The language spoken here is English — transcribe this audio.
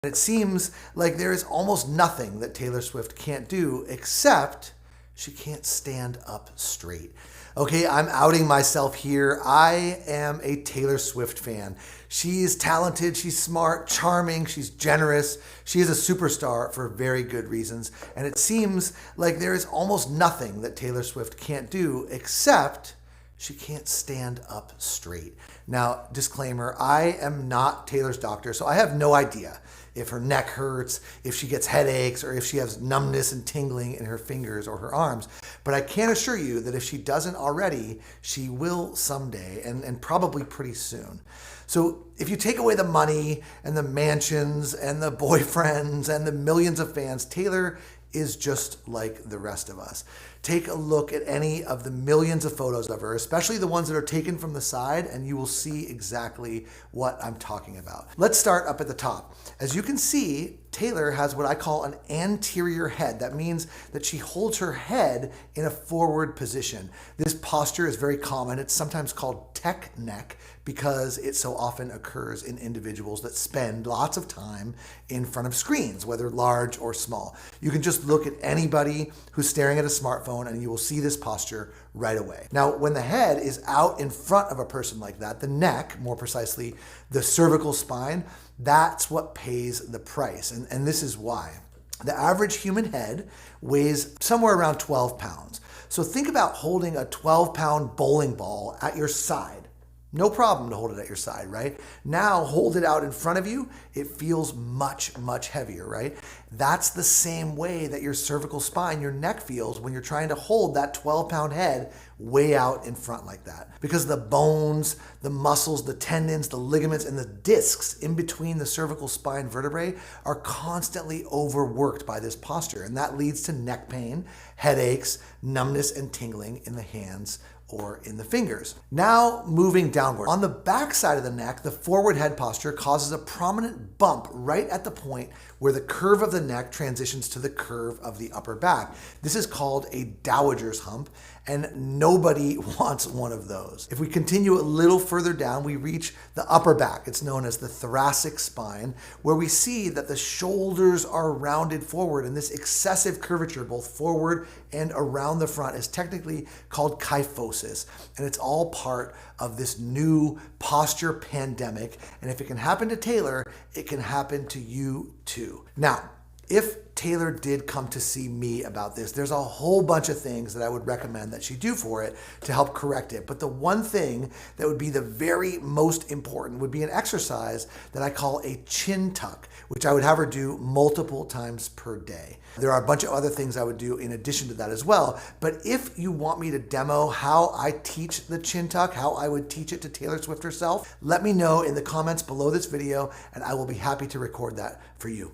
It seems like there is almost nothing that Taylor Swift can't do except she can't stand up straight. Okay, I'm outing myself here. I am a Taylor Swift fan. She's talented, she's smart, charming, she's generous. She is a superstar for very good reasons. And it seems like there is almost nothing that Taylor Swift can't do except she can't stand up straight. Now, disclaimer, I am not Taylor's doctor, so I have no idea if her neck hurts, if she gets headaches, or if she has numbness and tingling in her fingers or her arms. But I can assure you that if she doesn't already, she will someday, and probably pretty soon. So if you take away the money and the mansions and the boyfriends and the millions of fans, Taylor is just like the rest of us. Take a look at any of the millions of photos of her, especially the ones that are taken from the side, and you will see exactly what I'm talking about. Let's start up at the top. As you can see, Taylor has what I call an anterior head. That means that she holds her head in a forward position. This posture is very common. It's sometimes called TechNeck because it so often occurs in individuals that spend lots of time in front of screens, whether large or small. You can just look at anybody who's staring at a smartphone and you will see this posture right away. Now, when the head is out in front of a person like that, the neck, more precisely, the cervical spine, that's what pays the price. And this is why. The average human head weighs somewhere around 12 pounds. So think about holding a 12-pound bowling ball at your side. No problem to hold it at your side, right? Now hold it out in front of you. It feels much, much heavier, right? That's the same way that your cervical spine, your neck feels when you're trying to hold that 12-pound head way out in front like that. Because the bones, the muscles, the tendons, the ligaments, and the discs in between the cervical spine vertebrae are constantly overworked by this posture. And that leads to neck pain, headaches, numbness, and tingling in the hands or in the fingers. Now moving downward. On the back side of the neck, the forward head posture causes a prominent bump right at the point where the curve of the neck transitions to the curve of the upper back. This is called a dowager's hump, and nobody wants one of those. If we continue a little further down, we reach the upper back. It's known as the thoracic spine, where we see that the shoulders are rounded forward, and this excessive curvature, both forward and around the front, is technically called kyphosis, and it's all part of this new posture pandemic. And if it can happen to Taylor, it can happen to you too. Now, if Taylor did come to see me about this, there's a whole bunch of things that I would recommend that she do for it to help correct it. But the one thing that would be the very most important would be an exercise that I call a chin tuck, which I would have her do multiple times per day. There are a bunch of other things I would do in addition to that as well. But if you want me to demo how I teach the chin tuck, how I would teach it to Taylor Swift herself, let me know in the comments below this video, and I will be happy to record that for you.